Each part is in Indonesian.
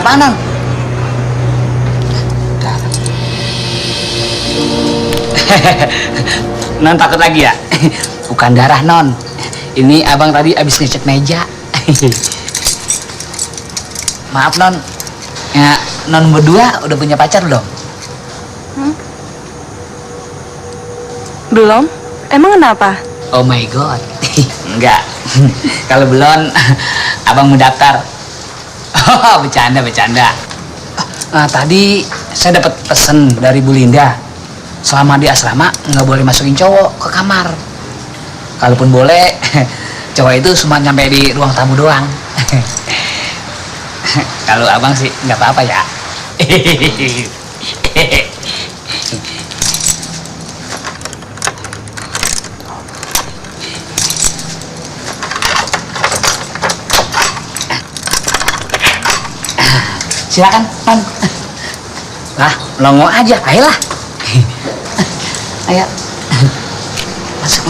Apa non? Non takut lagi ya? Bukan darah non. Ini abang tadi abis ngecek meja. Maaf non. Ya, non berdua udah punya pacar belum? Belum? Emang kenapa? Oh my god. Enggak. Kalau belum, abang mau daftar. Oh, bercanda. Nah, tadi saya dapat pesan dari Bu Linda. Selama di asrama nggak boleh masukin cowok ke kamar. Kalaupun boleh, cowok itu cuma nyampe di ruang tamu doang. Kalau abang sih nggak apa-apa ya. Silakan, non. Lah, melongo aja, ayolah. Ayo. Masuk.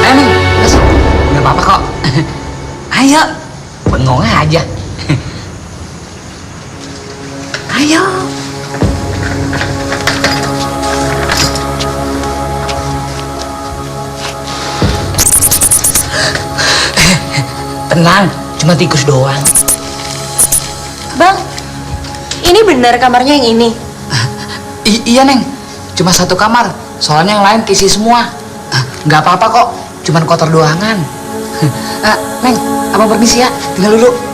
Ayo, Neng, masuk. Nggak apa-apa kok. Ayo, bengong aja. Ayo. Tenang, cuma tikus doang. Bang, ini benar kamarnya yang ini? Iya, Neng. Cuma satu kamar. Soalnya yang lain keisi semua. Nggak apa-apa kok. Cuman kotor doangan. Neng, abang permisi ya. Tinggal dulu.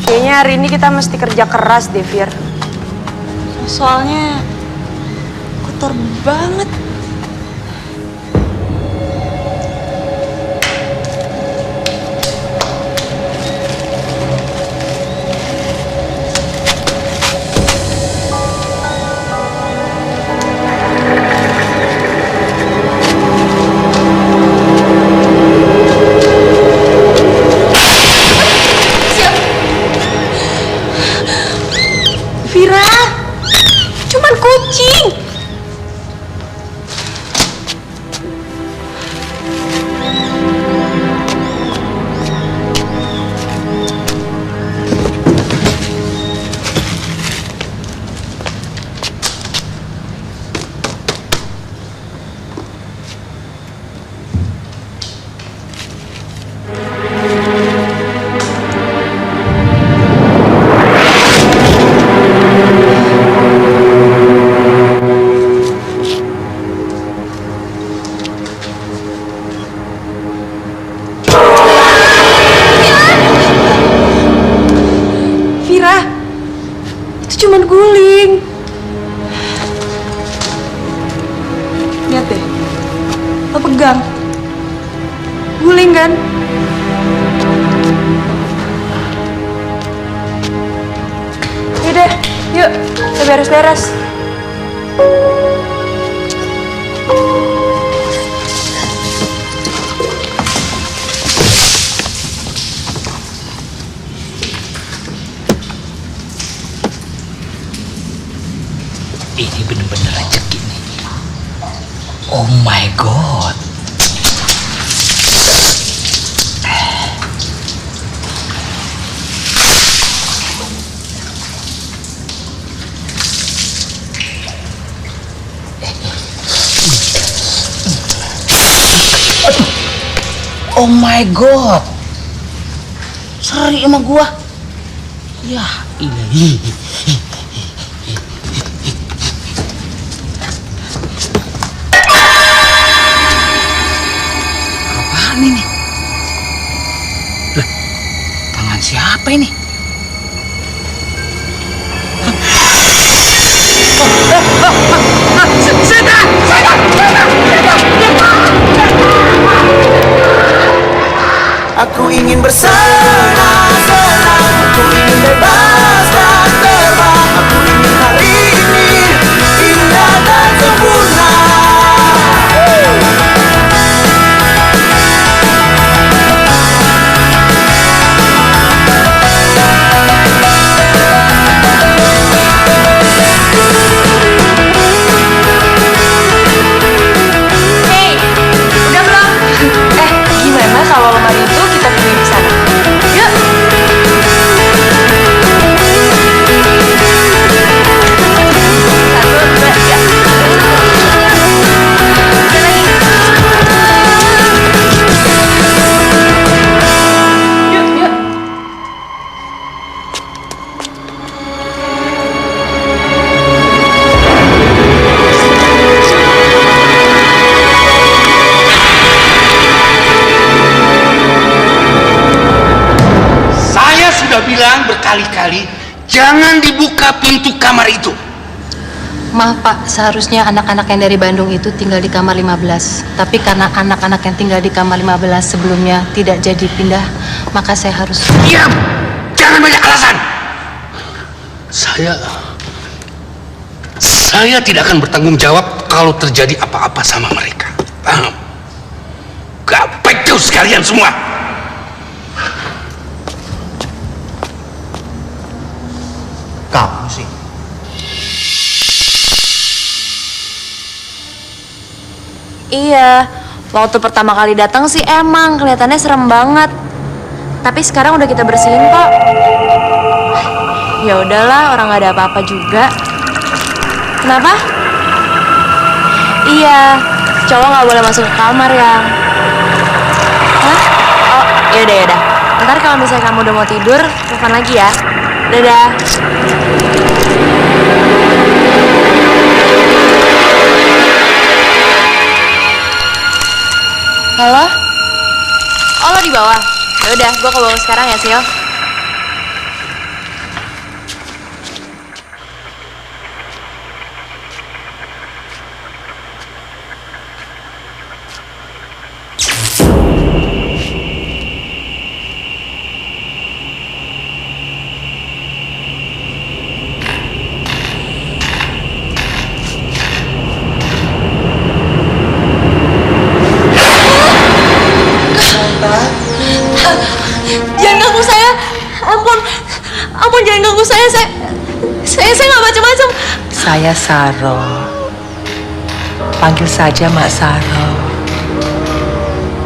Kayaknya hari ini kita mesti kerja keras deh, Fir. Soalnya kotor banget. Vira, cuman kucing. Cuman guling. Lihat deh. Lo pegang. Guling kan? Yaudah, yuk kita beres-beres. Ini bener-bener rezeki nih. Oh my god. Oh my god. Sorry sama gua. Ya, ilahi. siapa ini? Aku ingin bersenang-senang, aku ingin bebas dan terbang. Aku ingin hari ini indah dan sempurna. Hey, udah belum? Gimana kalau lemari itu kita pilih di sana? Yuk. Satu, dua, tiga. Ada lagi. Yuk, yuk. Saya sudah bilang berkali-kali, jangan dibuka pintu kamar itu. Maaf Pak, seharusnya anak-anak yang dari Bandung itu tinggal di kamar 15. Tapi karena anak-anak yang tinggal di kamar 15 sebelumnya tidak jadi pindah, maka saya harus... Diam! Jangan banyak alasan. Saya tidak akan bertanggung jawab kalau terjadi apa-apa sama mereka. Paham? Gak becus sekalian semua. Kamu sih. Iya, waktu pertama kali datang sih emang kelihatannya serem banget. Tapi sekarang udah kita bersihin kok. Ya udahlah, orang nggak ada apa-apa juga. Kenapa? Iya, cowok nggak boleh masuk ke kamar ya. Hah? Oh, yaudah yaudah. Ntar kalau misalnya kamu udah mau tidur, telepon lagi ya. Dadah. Halo? Oh, lo di bawah? Yaudah, gue ke bawah sekarang ya, Sil. Jangan ganggu saya. Ampun jangan ganggu saya. Saya nggak macam-macam. Saya Saro. Panggil saja Mak Saro.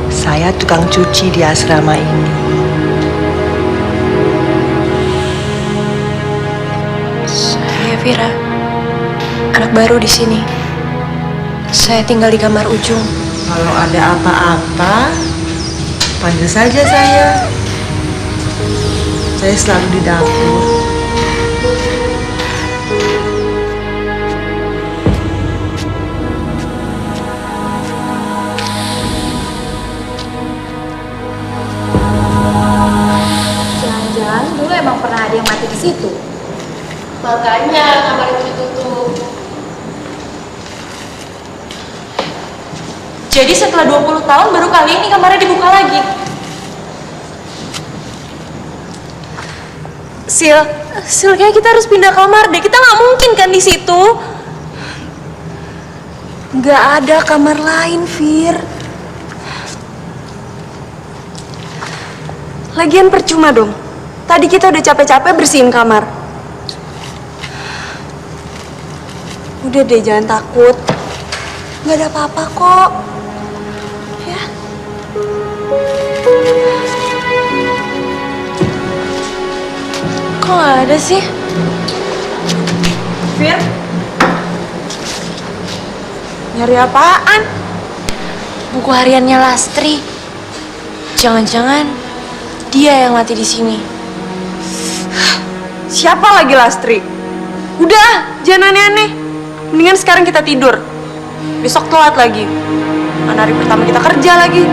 Saya tukang cuci di asrama ini. Saya Vira, anak baru di sini. Saya tinggal di kamar ujung. Kalau ada apa-apa, panggil saja saya. Saya selalu di dapur. Jangan-jangan dulu emang pernah ada yang mati di situ. Makanya kamar itu ditutup. Jadi setelah 20 tahun baru kali ini kamarnya dibuka lagi. Sil, kayak kita harus pindah kamar deh. Kita nggak mungkin kan di situ. Nggak ada kamar lain, Fir. Lagian percuma dong. Tadi kita udah capek-capek bersihin kamar. Udah deh, jangan takut. Nggak ada apa-apa kok. Ya. Kok nggak ada sih? Fir? Nyari apaan? Buku hariannya Lastri. Jangan-jangan dia yang mati di sini. Siapa lagi Lastri? Udah, jangan aneh-aneh. Mendingan sekarang kita tidur. Besok telat lagi. Mana hari pertama kita kerja lagi.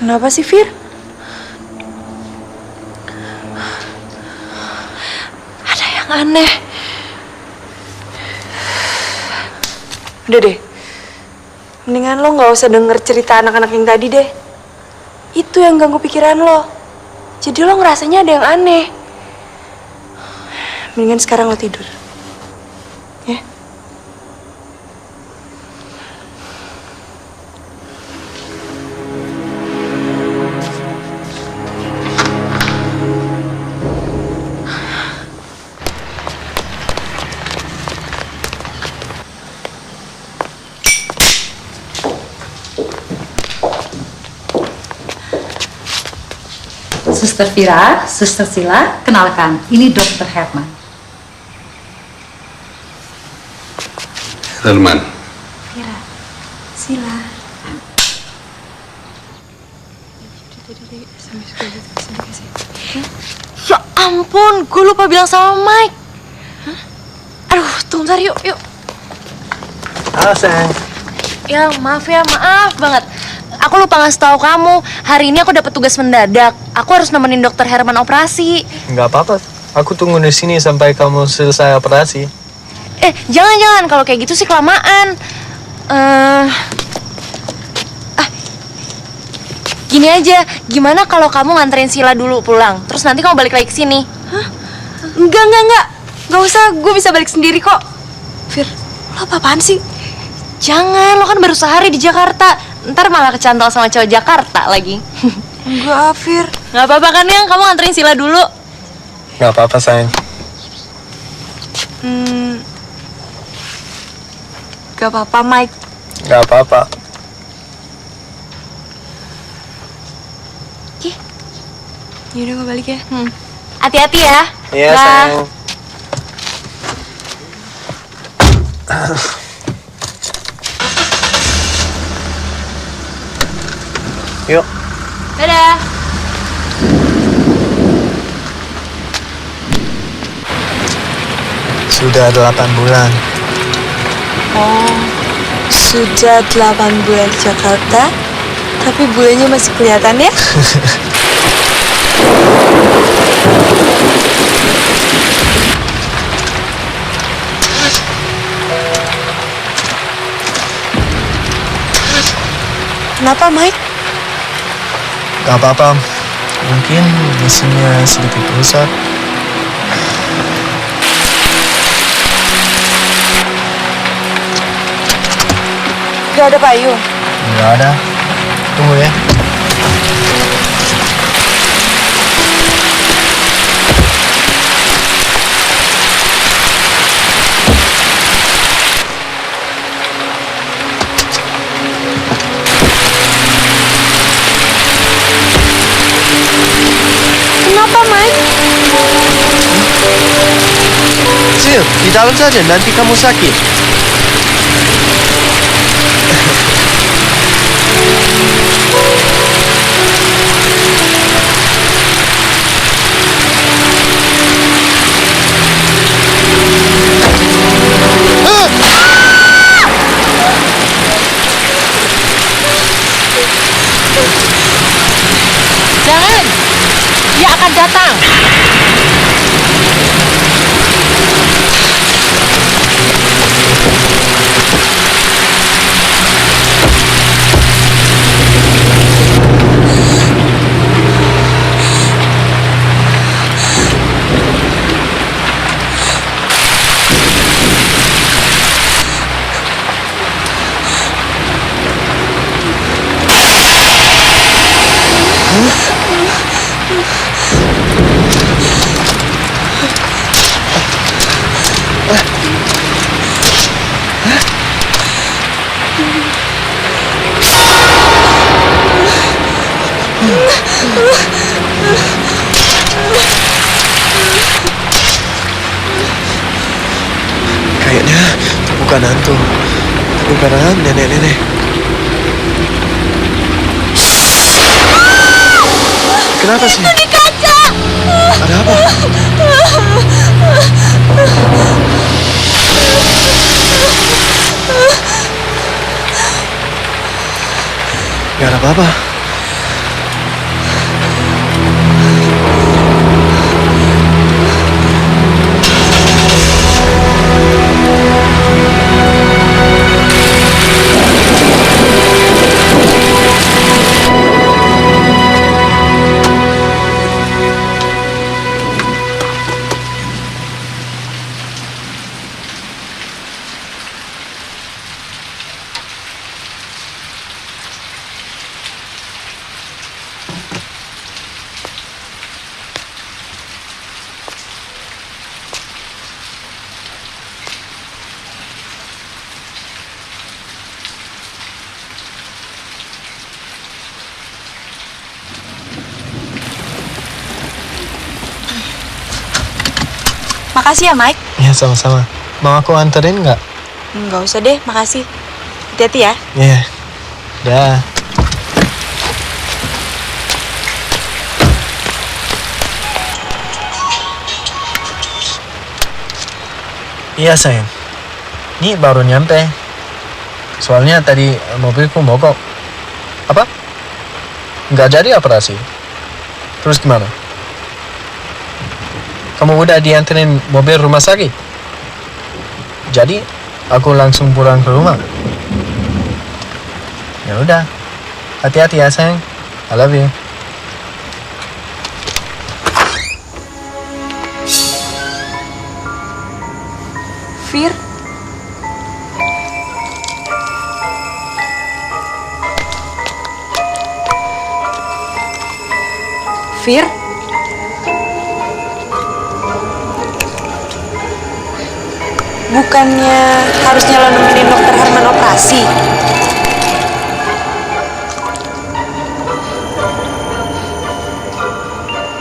Kenapa sih, Fir? Ada yang aneh. Udah deh. Mendingan lo gak usah denger cerita anak-anak yang tadi deh. Itu yang ganggu pikiran lo. Jadi lo ngerasanya ada yang aneh. Mendingan sekarang lo tidur. Ya? Suster Vira, Suster Sila, kenalkan, ini Dokter Herman. Herman. Vira, Sila. Ya ampun, gue lupa bilang sama Mike. Aduh, tunggu bentar yuk. Halo, sayang. Ya, maaf banget. Aku lupa ngasih tahu kamu, hari ini aku dapat tugas mendadak. Aku harus nemenin Dokter Herman operasi. Nggak apa-apa. Aku tunggu di sini sampai kamu selesai operasi. Jangan. Kalau kayak gitu sih kelamaan. Gini aja, gimana kalau kamu nganterin Sila dulu pulang? Terus nanti kamu balik lagi ke sini. Hah? Enggak. Nggak usah, gue bisa balik sendiri kok. Fir, lo apa-apaan sih? Jangan, lo kan baru sehari di Jakarta. Ntar malah kecantol sama cowok Jakarta lagi. Enggak, Fir. Nggak apa-apa kan, Yang? Kamu nganterin Sila dulu. Nggak apa-apa, sayang. Gak apa-apa, Mike. Nggak apa-apa. Oke. Yaudah, gue balik ya. Hati-hati ya. Iya, Dah. sayang. Yuk. Dadah. Sudah 8 bulan. Oh, sudah 8 bulan di Jakarta, tapi bulannya masih kelihatan ya? Kenapa, Mike? Nggak apa-apa. Mungkin mesinnya sedikit rusak. Gak ada payung. Nggak ada. Tunggu ya. Kenapa, Mike? Sil, di dalam saja. Nanti kamu sakit. Jangan! Dia akan datang! Kayaknya itu bukan hantu. Tapi beneran nenek-nenek. Kenapa sih? Di kaca! Ada apa? Gak ada apa-apa. Makasih ya, Mike. Ya, sama-sama. Mau aku anterin nggak? Nggak usah deh, makasih. Hati-hati ya. Iya. Dah. Iya, sayang. Ini baru nyampe. Soalnya tadi mobilku mogok. Apa? Nggak jadi operasi. Terus gimana? Kamu udah dianterin mobil rumah sakit? Jadi, aku langsung pulang ke rumah. Ya udah. Hati-hati ya, sayang. I love you. Fir. Fir. Bukannya harusnya lo nemenin dokter Herman operasi?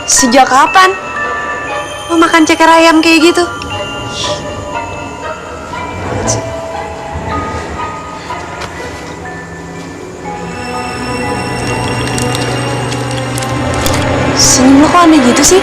Sejak kapan lo makan ceker ayam kayak gitu? Senyum lo kok aneh gitu sih?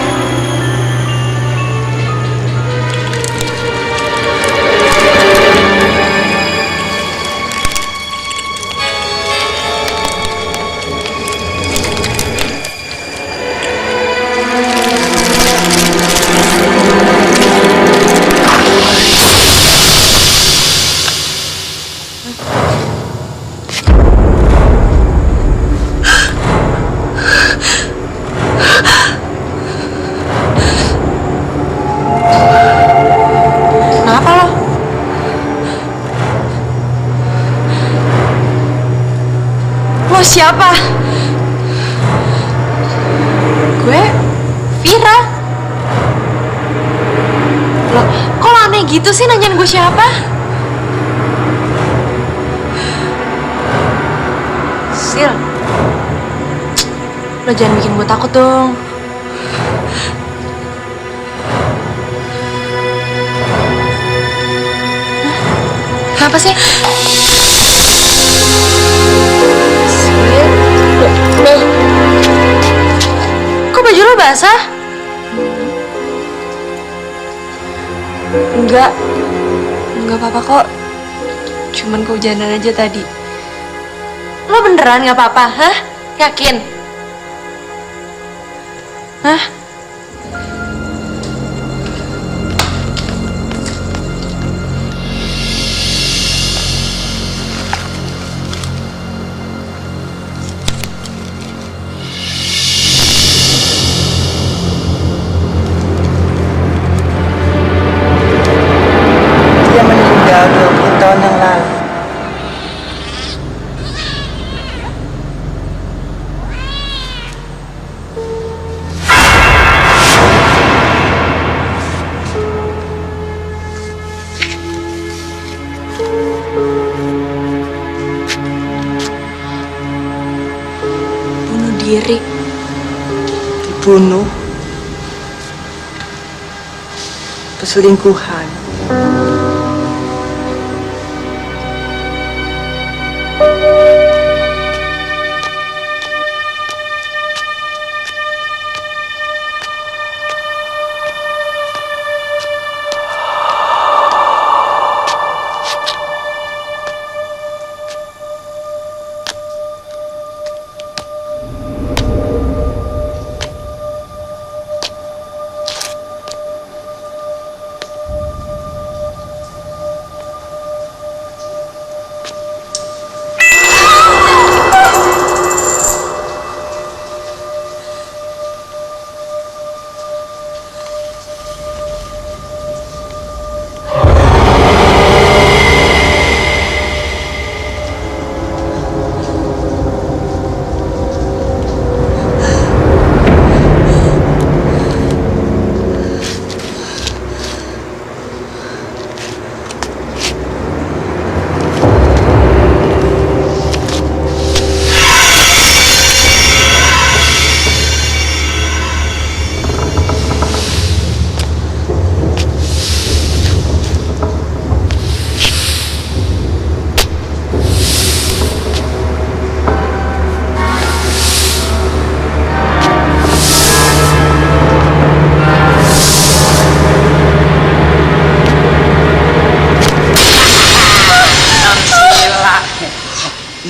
Kenapa lo? Lo siapa? Gue Vira. Lo, kok lo aneh gitu sih nanyain gue siapa? Sil, lo jangan bikin gue takut dong. Kenapa sih? Kok baju lo basah? Enggak apa-apa kok. Cuman kehujanan aja tadi. Lo beneran gak apa-apa, hah? Yakin? Hah? Dia meninggal 20 tahun yang lalu. Bunuh diri. Dibunuh. Perselingkuhan.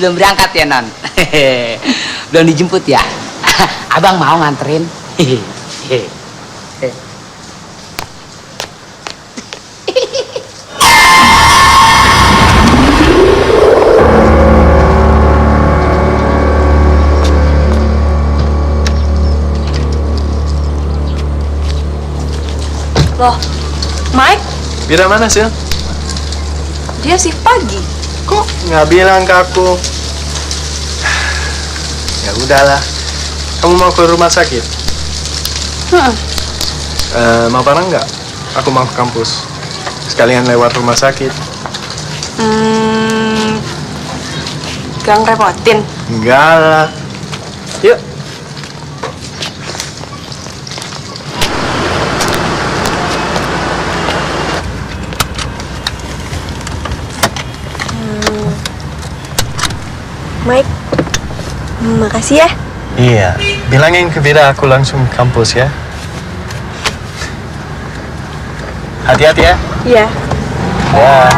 belum berangkat ya non. Belum dijemput ya. Abang mau nganterin. Loh, Mike, Bira mana sih? dia shift pagi. Kok nggak bilang ke aku? Ya udahlah. Kamu mau ke rumah sakit? Mau bareng nggak? Aku mau ke kampus. Sekalian lewat rumah sakit. Gak ngerepotin. Enggak lah. Yuk. Mike, makasih ya. Iya, bilangin ke Bira aku langsung kampus ya. Hati-hati ya. Iya. Ya.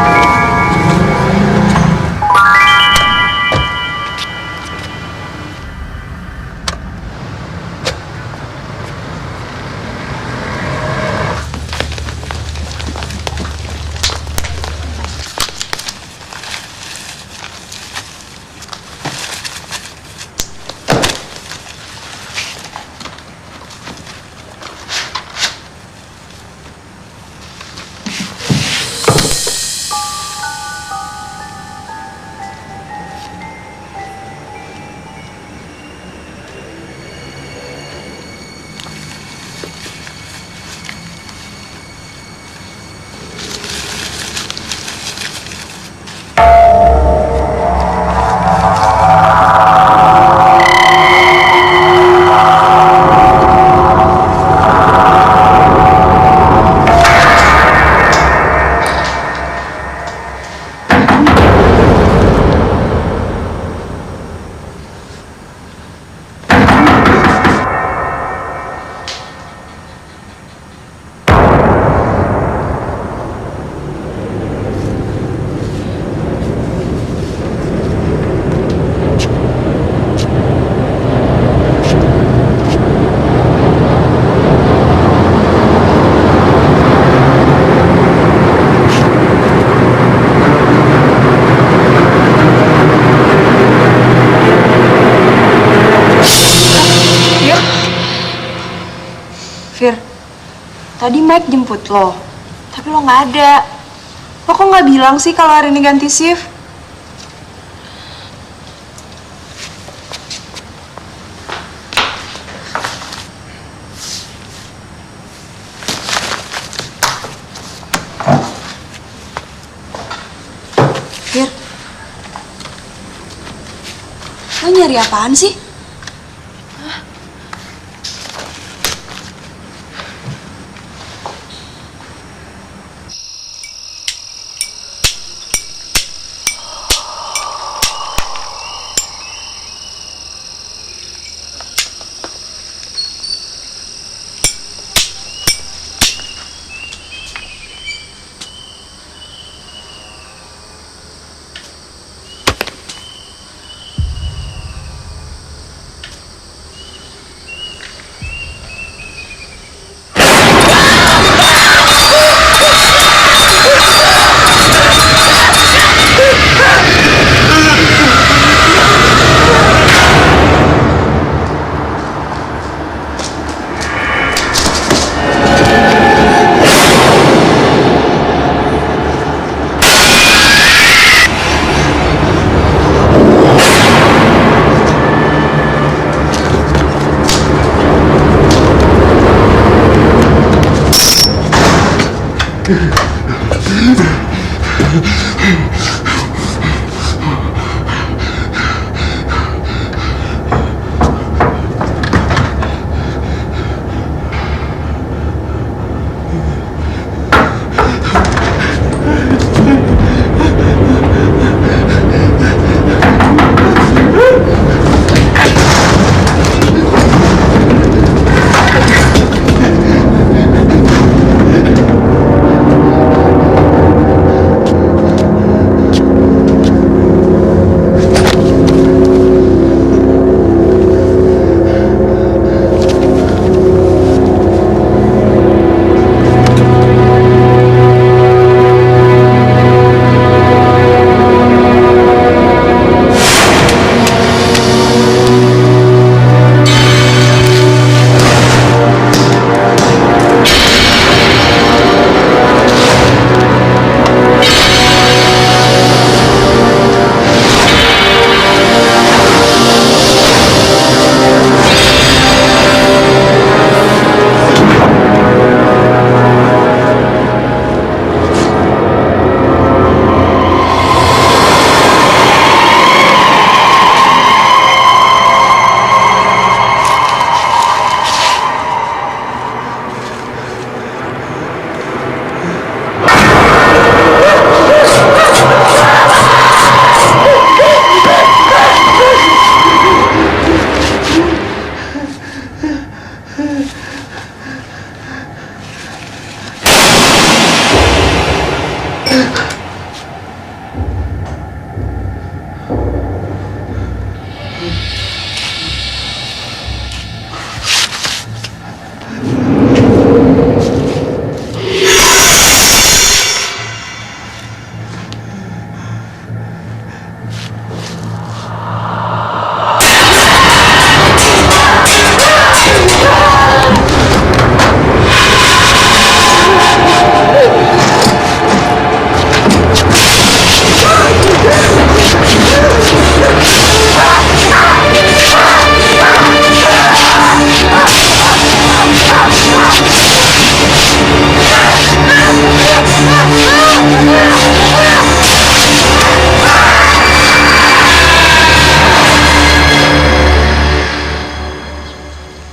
Fir, tadi Mike jemput lo, tapi lo nggak ada. Lo kok nggak bilang sih kalau hari ini ganti shift? Fir, lo nyari apaan sih?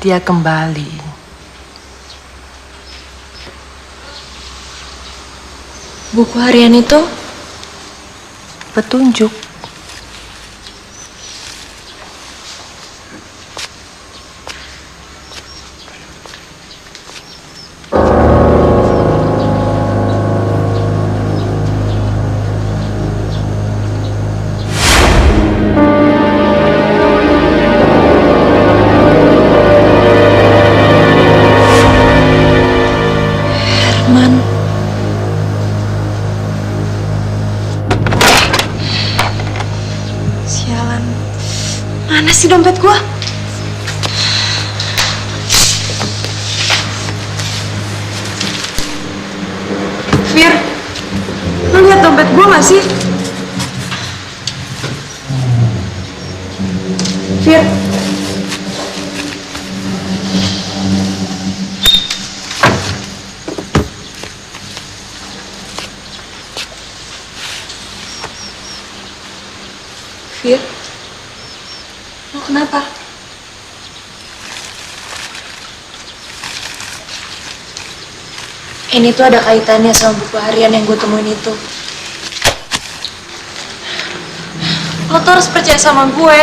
dia kembali. Buku harian itu Petunjuk. Herman. Sialan. Mana sih dompet gua? Fir, lu lihat dompet gua gak sih? Fir. Fir, lo kenapa? Ini tuh ada kaitannya sama buku harian yang gue temuin itu. Lo tuh harus percaya sama gue.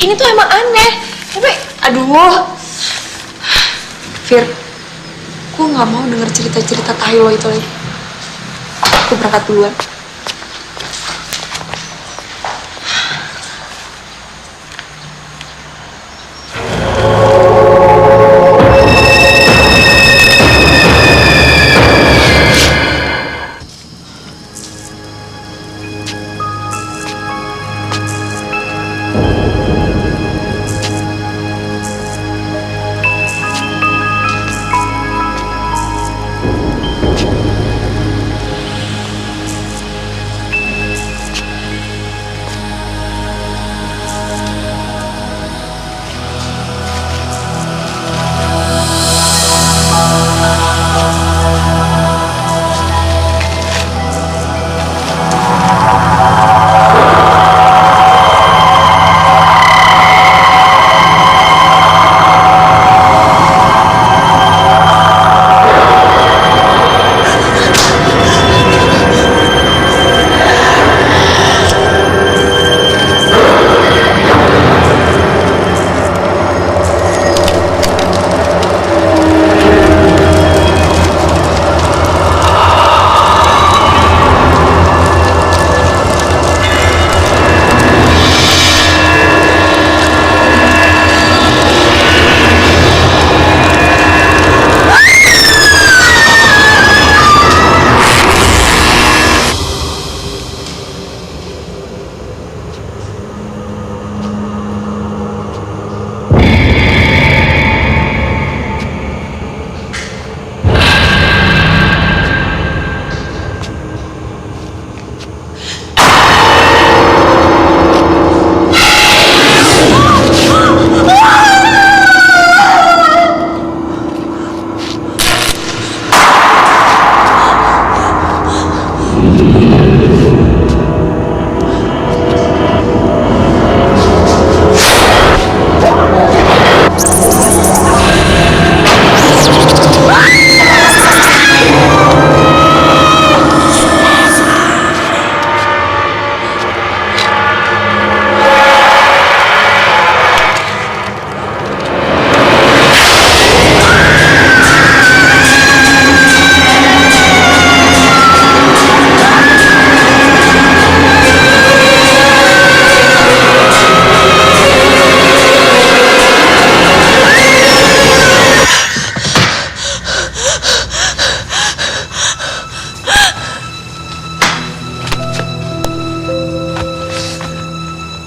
Ini tuh emang aneh. Tapi, aduh. Fir, gue gak mau denger cerita-cerita tai lo itu lagi. Gue berangkat duluan.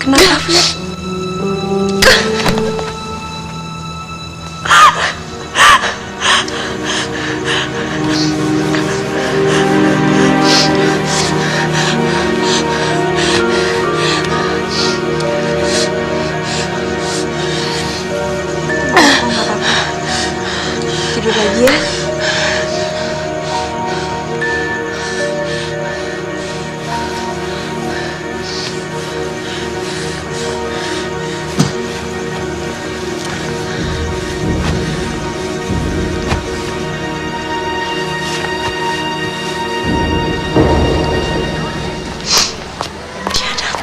Kenapa, Fir? Tidur lagi ya.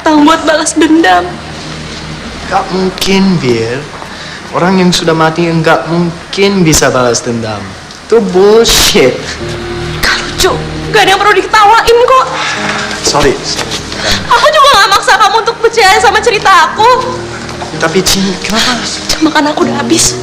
datang buat balas dendam. Gak mungkin, Bir. Orang yang sudah mati nggak mungkin bisa balas dendam. Itu bullshit. Gak lucu, gak ada yang perlu diketawain kok. Sorry. Aku juga gak maksa kamu untuk percaya sama cerita aku. Tapi Cin, kenapa? Makan aku udah habis.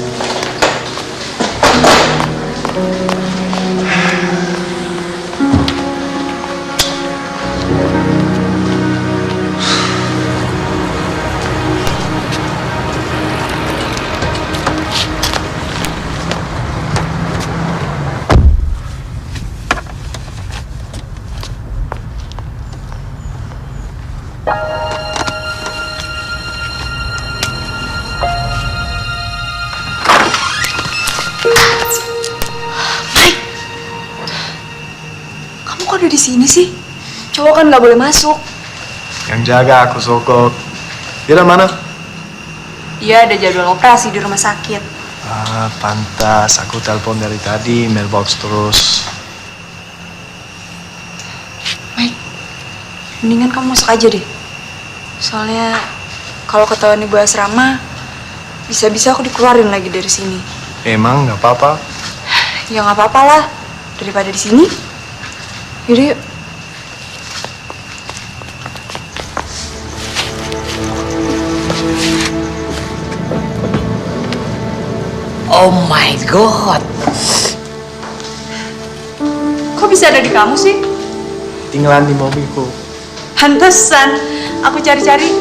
Kamu kok ada di sini sih? Cowok kan nggak boleh masuk. Yang jaga aku sokok. Dia mana? Dia ada jadwal operasi di rumah sakit. Ah, pantas. Aku telepon dari tadi, mailbox terus. Mike, mendingan kamu masuk aja deh. Soalnya kalau ketahuan ibu asrama, bisa-bisa aku dikeluarin lagi dari sini. Emang nggak apa-apa? Ya nggak apa-apa lah, daripada di sini. Yaudah yuk. Oh my god. Kok bisa ada di kamu sih? Tinggalan di mobilku. Pantesan, aku cari-cari.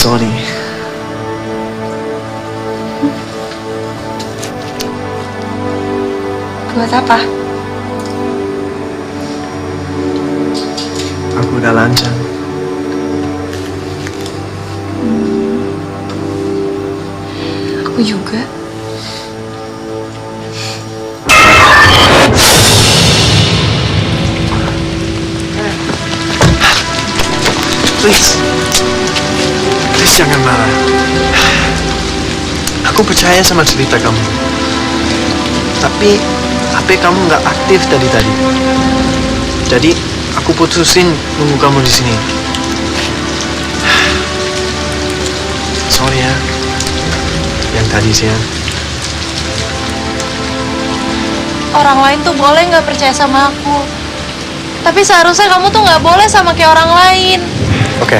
Sorry. Buat apa? Aku udah lancang. Aku juga. Please. Please jangan marah. Aku percaya sama cerita kamu. Tapi HP kamu nggak aktif dari tadi. Jadi aku putusin nunggu kamu di sini. Sorry ya. Yang tadi siang. Orang lain tuh boleh nggak percaya sama aku. Tapi seharusnya kamu tuh nggak boleh sama kayak orang lain. Oke.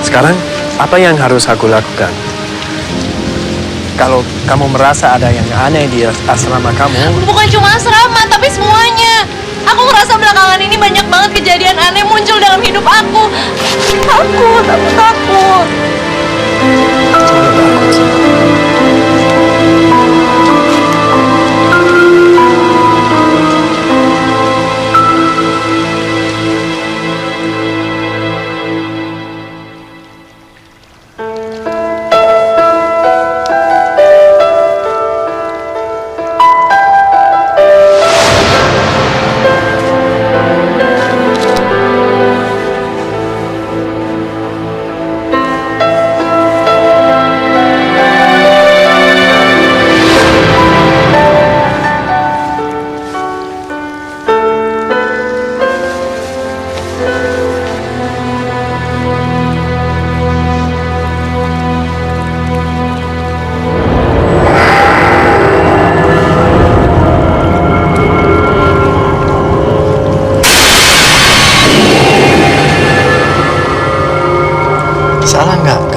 Sekarang apa yang harus aku lakukan? Kalau kamu merasa ada yang aneh di asrama kamu, Bukan cuma asrama, tapi semuanya. Aku ngerasa belakangan ini banyak banget kejadian aneh muncul dalam hidup aku. Aku takut.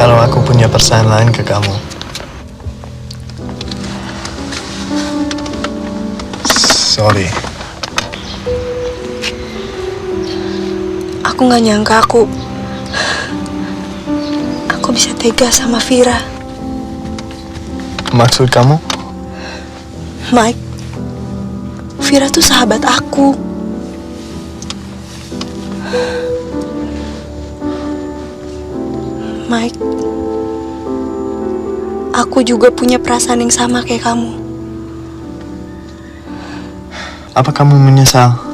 kalau aku punya perasaan lain ke kamu. Sorry. Aku nggak nyangka aku bisa tega sama Vira. Maksud kamu? Mike, Vira tuh sahabat aku. Mike, aku juga punya perasaan yang sama kayak kamu. Apa kamu menyesal?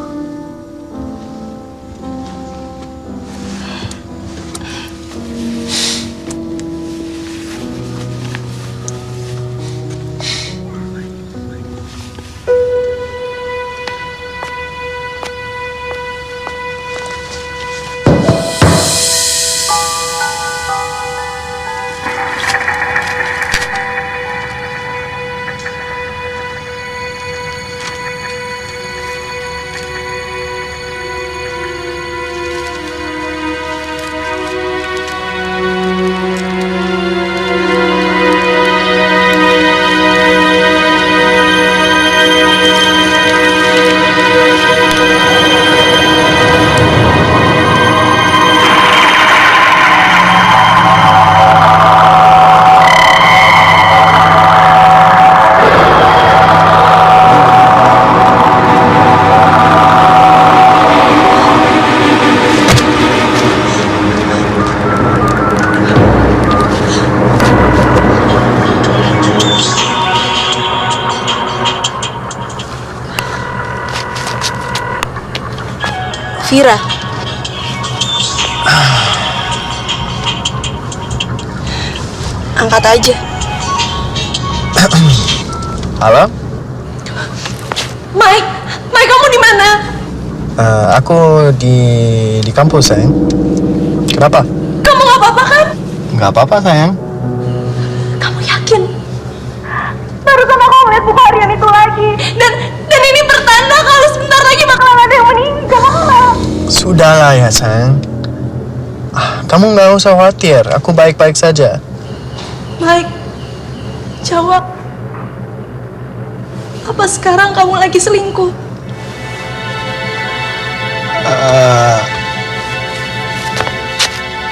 Vira. Angkat aja. Halo? Mike, kamu di mana? Aku di kampus, sayang. Kenapa? Kamu nggak apa-apa kan? Nggak apa-apa, sayang. Kamu yakin? Barusan aku melihat buku harian itu lagi, dan ini pertanda kalau sebentar lagi bakalan ada yang meninggal. Sudahlah ya, sayang. Kamu nggak usah khawatir. Aku baik-baik saja. Mike, jawab. Apa sekarang kamu lagi selingkuh?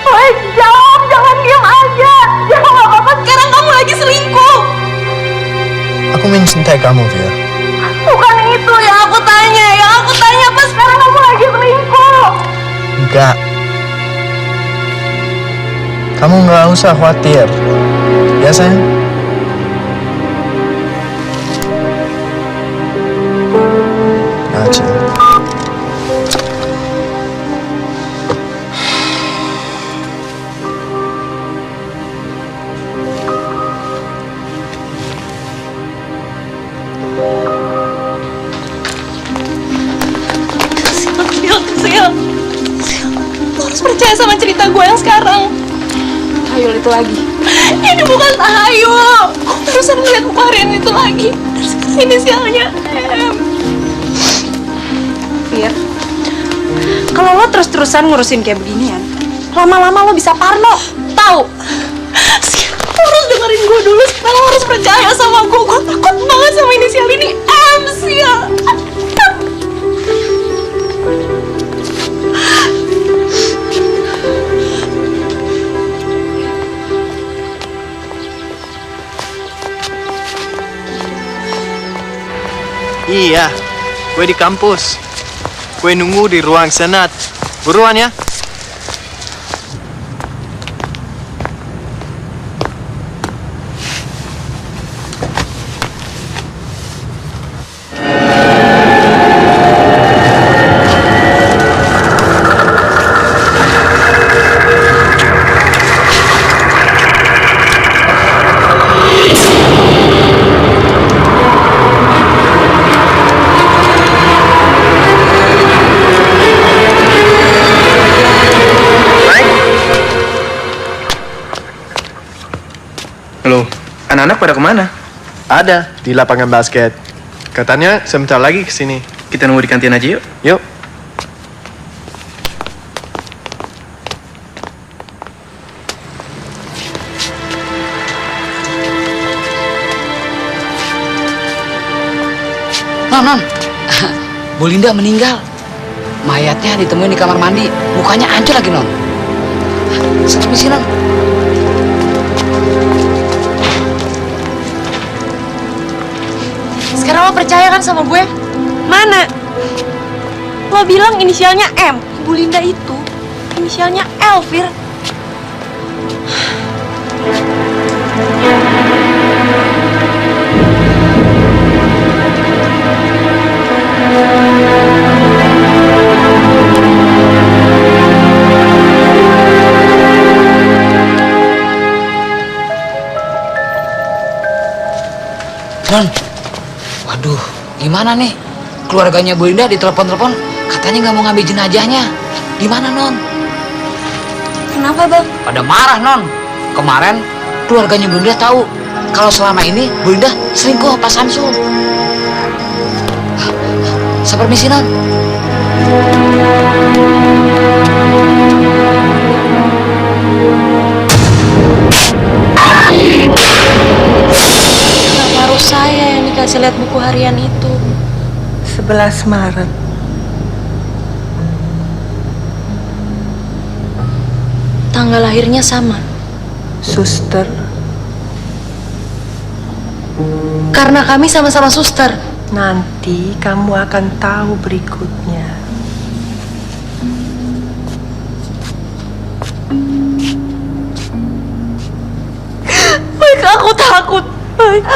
Mike, jawab, jangan diam aja. Jawab, apa sekarang kamu lagi selingkuh? Aku mencintai kamu, Via. Bukan itu yang aku tanya. Yang aku tanya, apa sekarang kamu lagi selingkuh? Enggak. Kamu nggak usah khawatir. Ya, sayang? Aja. Sil, lo harus percaya sama cerita gue yang sekarang. Tahayul itu lagi. Ini bukan tahayul. Gue barusan ngeliat buku harian itu lagi. Terus inisialnya M. Fir, kalau lo terus-terusan ngurusin kayak beginian, lama-lama lo bisa parno. Tahu? Sil, lo harus dengerin gue dulu. Sekarang lo harus percaya sama gue. Gue takut banget sama inisial ini M, Sil. Iya, gue di kampus. Gue nunggu di ruang senat. Buruan ya. Halo, anak-anak pada kemana? Ada di lapangan basket. Katanya sebentar lagi kesini. Kita nunggu di kantin aja yuk. Yuk. Non. Bu Linda meninggal. Mayatnya ditemuin di kamar mandi. Mukanya hancur lagi, Non. Saya permisi, Non. Sekarang lo percaya kan sama gue? Mana? Lo bilang inisialnya M. Bu Linda itu inisialnya L, Fir. Non, waduh, gimana nih? Keluarganya Bu Linda ditelepon-telepon, katanya nggak mau ngambil jenazahnya. Gimana, Non? Kenapa, Bang? Pada marah, Non. Kemarin keluarganya Bu Linda tahu kalau selama ini Bu Linda selingkuh Pak Samsul. Saya permisi, Non. Kenapa harus saya yang dikasih lihat buku harian itu? 11 Maret. Tanggal lahirnya sama. Suster, Karena kami sama-sama suster. nanti kamu akan tahu berikutnya. Mike, aku takut. Mike,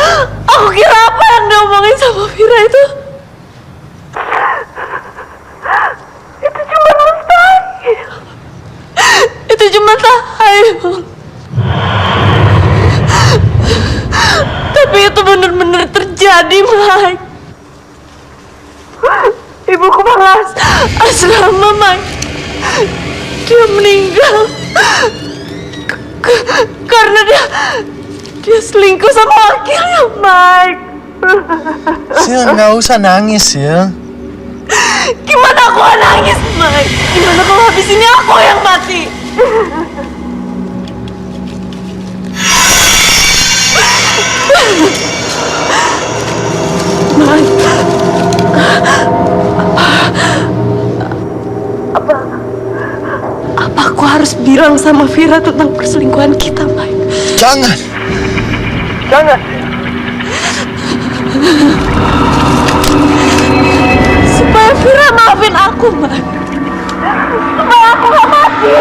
aku kira apa yang diomongin sama Vira itu? Itu cuma mustahil. Itu cuma tahayul. Tapi itu benar-benar terjadi, Mike. Ibuku malas asrama, Mike. Dia meninggal karena dia selingkuh sama wakilnya, Mike. Sil, nggak usah nangis, Sil. Gimana aku gak nangis, Mike? Gimana kalau habis ini aku yang mati? Mike, apa aku harus bilang sama Vira tentang perselingkuhan kita, Mike? Jangan. Jangan. Supaya Vira maafin aku, Mike. Supaya aku gak mati.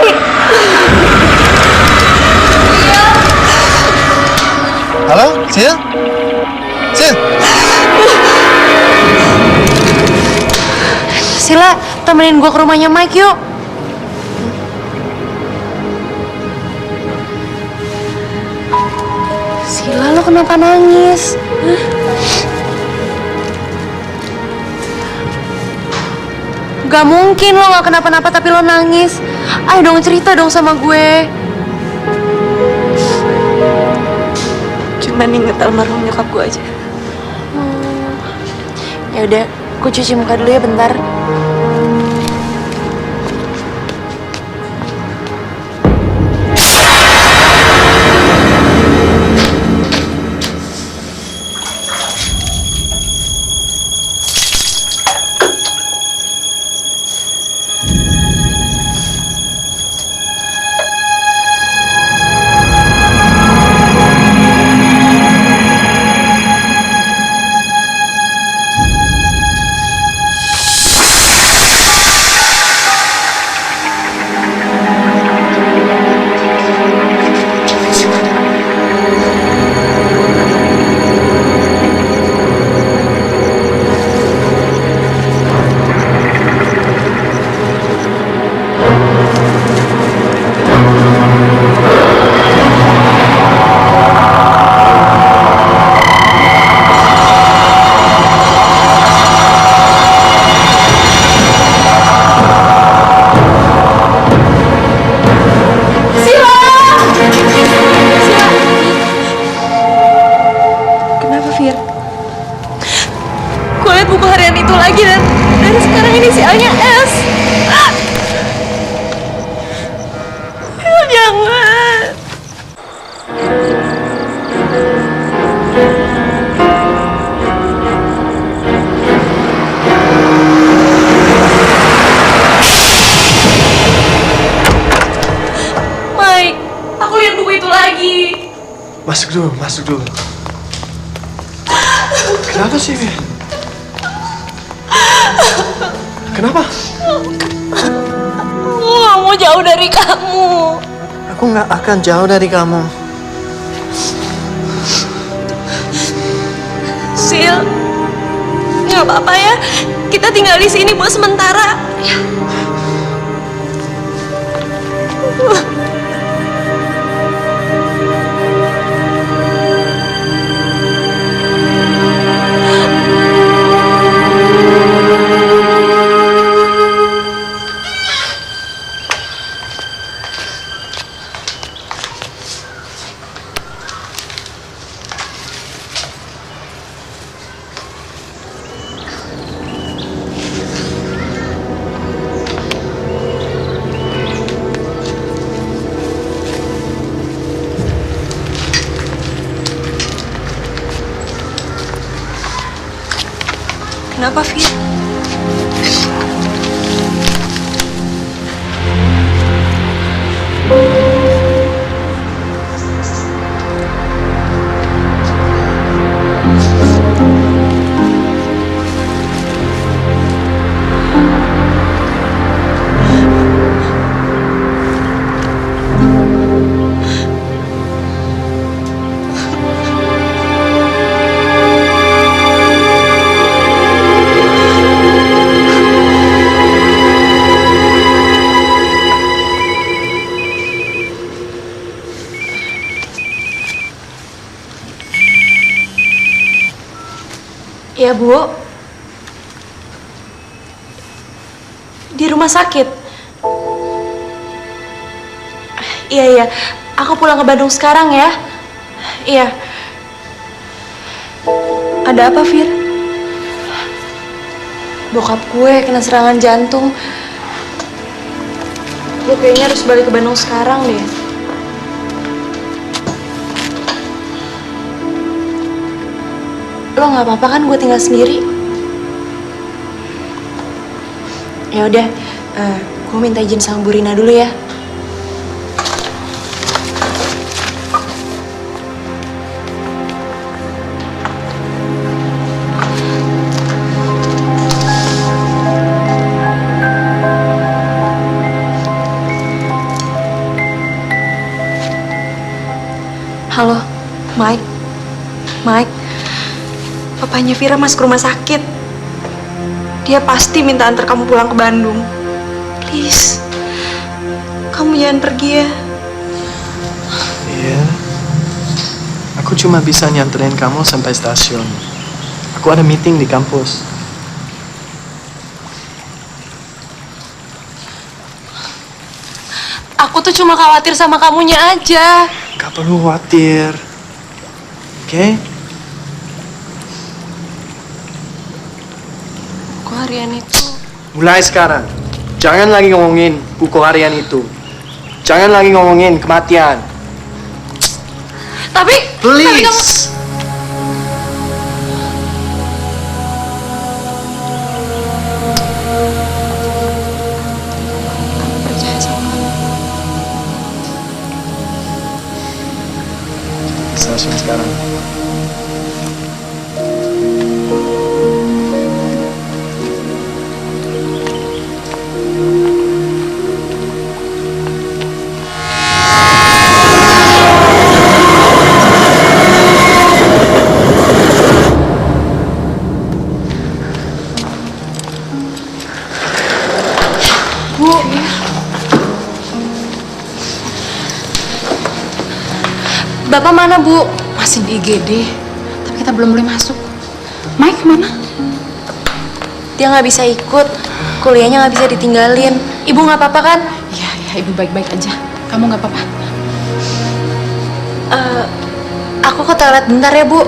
Halo, Sil? Sil? Sila, temenin gue ke rumahnya Mike yuk. Sila, lo kenapa nangis? Hah? Gak mungkin lo gak kenapa-napa tapi lo nangis. Ayo dong cerita dong sama gue. Cuman inget almarhum nyokap gue aja. Ya udah, gue cuci muka dulu ya bentar. Aku lihat buku itu lagi. Masuk dulu, masuk dulu. Kenapa sih, Fir? Kenapa? Aku gak mau jauh dari kamu. Aku nggak akan jauh dari kamu. Sil, nggak apa-apa ya. Kita tinggal di sini buat sementara. Kenapa, Fir? Ya, Bu. Di rumah sakit. Iya. Aku pulang ke Bandung sekarang ya. Iya. Ada apa, Fir? Bokap gue kena serangan jantung. Gue kayaknya harus balik ke Bandung sekarang deh. Lo nggak apa-apa kan gue tinggal sendiri? Ya udah, gue minta izin sama Bu Rina dulu ya. Halo, Mike. Papanya Vira masuk rumah sakit. Dia pasti minta antar kamu pulang ke Bandung. Please, kamu jangan pergi ya. Iya. Aku cuma bisa nyanterin kamu sampai stasiun. Aku ada meeting di kampus. Aku tuh cuma khawatir sama kamunya aja. Gak perlu khawatir. Oke? Buku harian itu. Mulai sekarang, jangan lagi ngomongin buku harian itu. Jangan lagi ngomongin kematian. Tapi kamu... Please! percaya sama kamu. Stasiun sekarang. Bu. Bapak mana, Bu? Masih di IGD, tapi kita belum boleh masuk. Mike mana? Dia nggak bisa ikut. Kuliahnya nggak bisa ditinggalin. Ibu nggak apa-apa kan? Iya, ibu baik-baik aja. Kamu nggak apa-apa? Aku ke toilet bentar ya, Bu.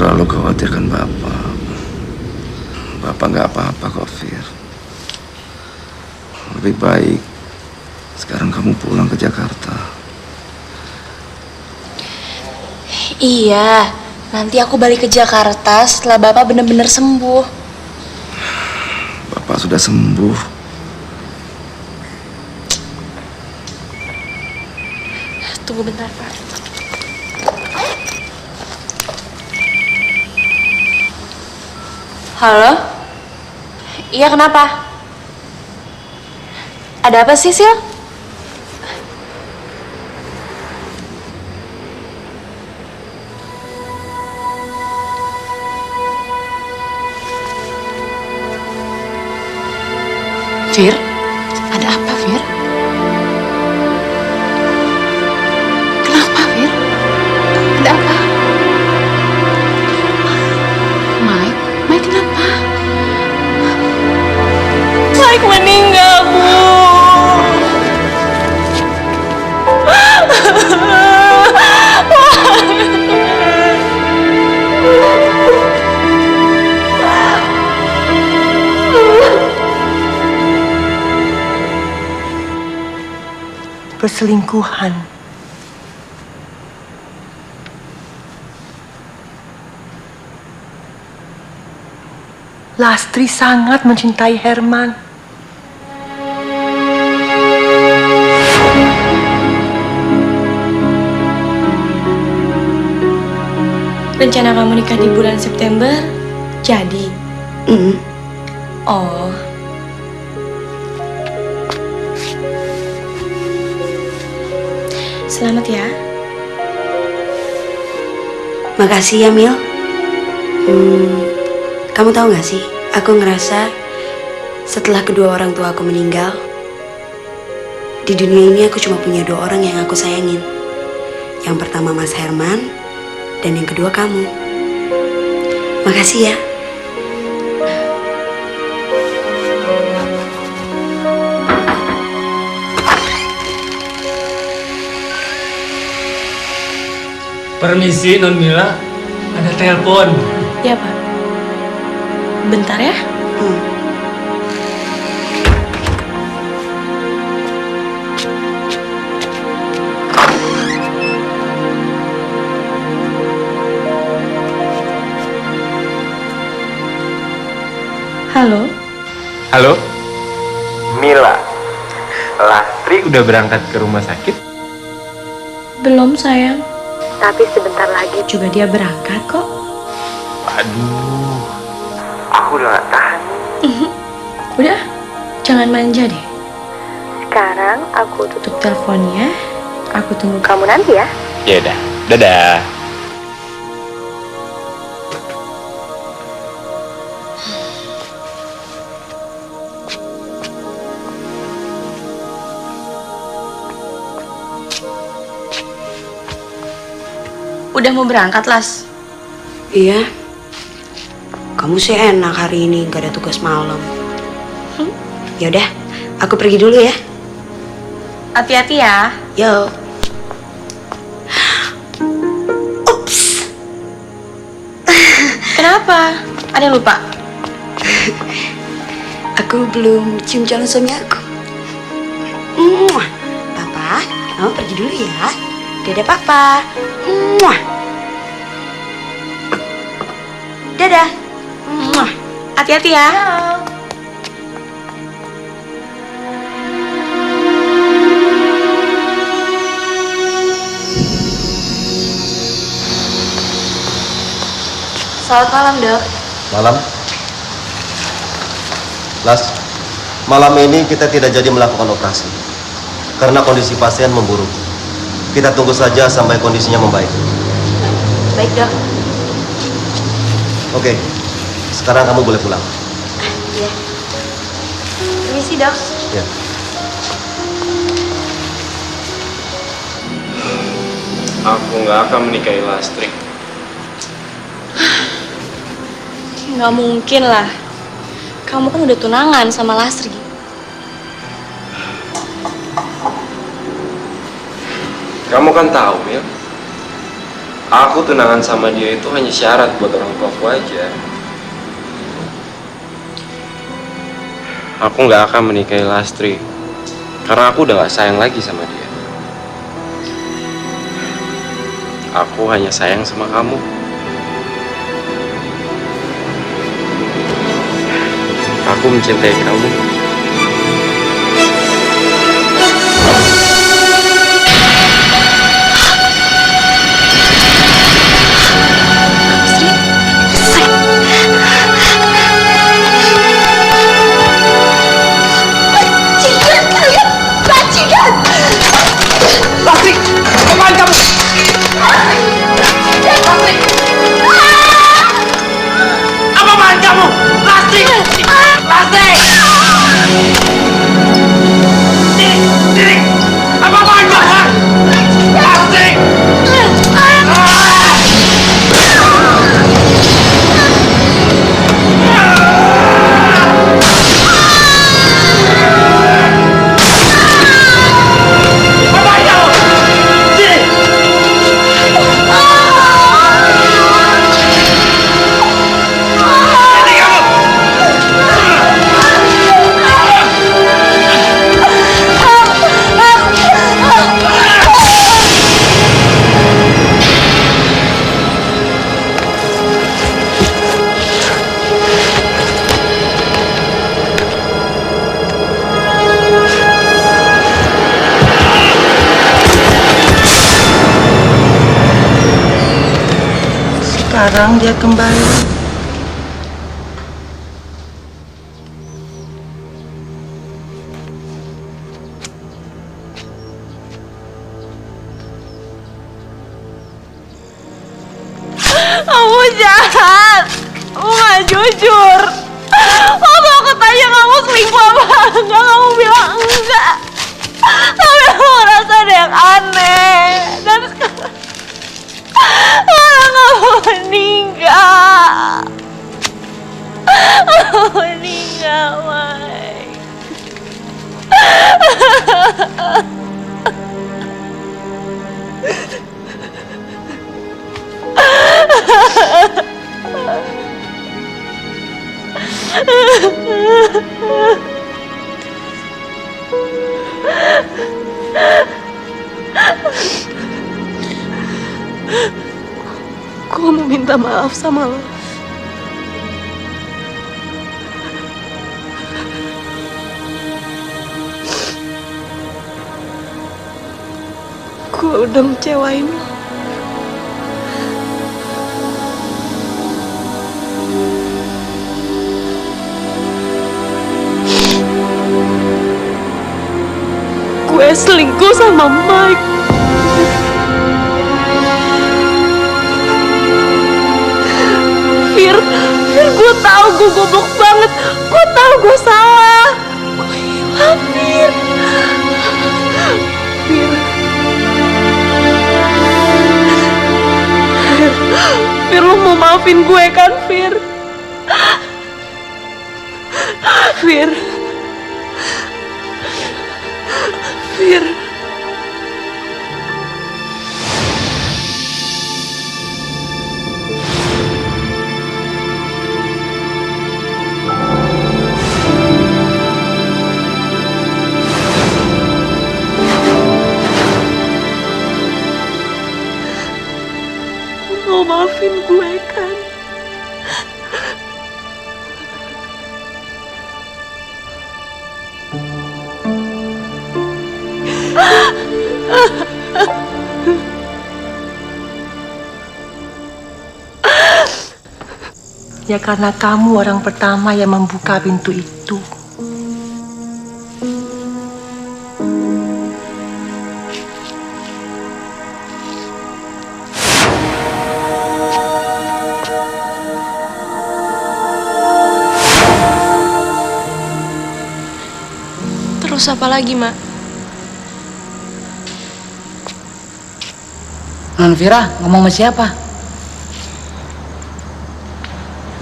terlalu khawatirkan Bapak. Bapak nggak apa-apa kok, Fir. Lebih baik sekarang kamu pulang ke Jakarta. Iya, nanti aku balik ke Jakarta setelah Bapak benar-benar sembuh. Bapak sudah sembuh. Tunggu bentar, Pak. Halo? Iya, kenapa? Ada apa sih, Sil? Fir, ada apa, Fir? Kenapa, Fir? Ada apa? Mike kenapa? Mike meninggal, Bu. Perselingkuhan. Lastri sangat mencintai Herman. Rencana kamu nikah di bulan September jadi? Oh. Selamat ya. Makasih ya, Mil. Kamu tahu gak sih, aku ngerasa setelah kedua orang tua aku meninggal, di dunia ini aku cuma punya 2 orang yang aku sayangin. Yang pertama Mas Herman, dan yang kedua kamu. Makasih ya. Permisi, Non Mila. Ada telepon. Ya, Pak. Bentar ya. Halo? Halo? Mila, Lastri udah berangkat ke rumah sakit? Belum, sayang. Tapi sebentar lagi juga dia berangkat kok. Aduh, aku udah gak tahan. Udah, jangan manja deh. Sekarang aku tutup teleponnya. Aku tunggu kamu nanti ya. Ya udah, dadah. Udah mau berangkat, Las? Iya. Kamu sih enak hari ini, gak ada tugas malam. Ya udah, aku pergi dulu ya. Hati-hati ya. Yo. Kenapa? Ada yang lupa? Aku belum cium calon suami aku. Papa, kamu pergi dulu ya. Dadah Papa. Dadah. Hati-hati ya. Selamat malam, Dok. Malam. Las, malam ini kita tidak jadi melakukan operasi karena kondisi pasien memburuk. Kita tunggu saja sampai kondisinya membaik. Baik, Dok. Oke, sekarang kamu boleh pulang. Iya. Permisi, Dok. Ya. Aku nggak akan menikahi Lastri. Nggak mungkin lah. Kamu kan udah tunangan sama Lastri. Kamu kan tahu, Mil. Aku tunangan sama dia itu hanya syarat buat orang tuaku aja. Aku nggak akan menikahi Lastri karena aku udah nggak sayang lagi sama dia. Aku hanya sayang sama kamu. Aku mencintai kamu. Lastri, apaan kamu? Lastri! Apaan kamu? Lastri! Lastri! Diri! Apaan kamu? Lastri! Sekarang dia kembali. Kamu jahat. Kamu gak jujur. Waktu aku tanya kamu selingkuh apa enggak, kamu bilang enggak. Tapi aku ngerasa ada yang aneh. Dan sekarang kamu meninggal. Kamu meninggal, Mike. Gue mau minta maaf sama lo. Gue udah ngecewain lo. Gue selingkuh sama Mike. Fir, gue tahu gue goblok banget. Gue tahu gue salah. Gue hilang, Fir. Fir, lo mau maafin gue kan, Fir? Fir. Fir. Mau maafin gue kan? Ya karena kamu orang pertama yang membuka pintu itu. Terus apa lagi, Mak? Non Vira ngomong sama siapa?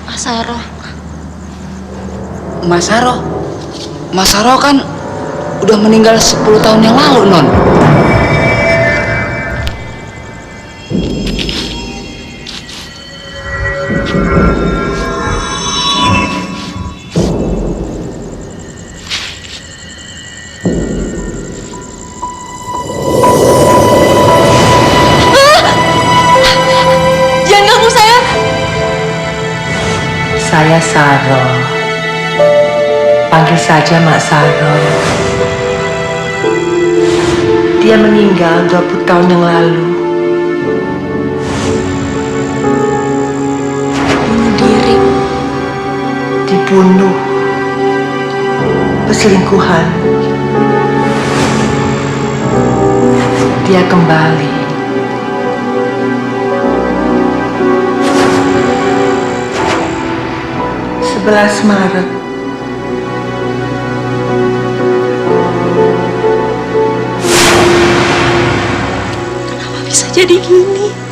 Mas Saro. Mas Saro? Mas Saro kan udah meninggal 10 tahun yang lalu, Non. Saya Saro. Panggil saja Mak Saro. Dia meninggal 20 tahun yang lalu. Bunuh diri. Dibunuh. Perselingkuhan. Dia kembali. Maret. Kenapa bisa jadi gini?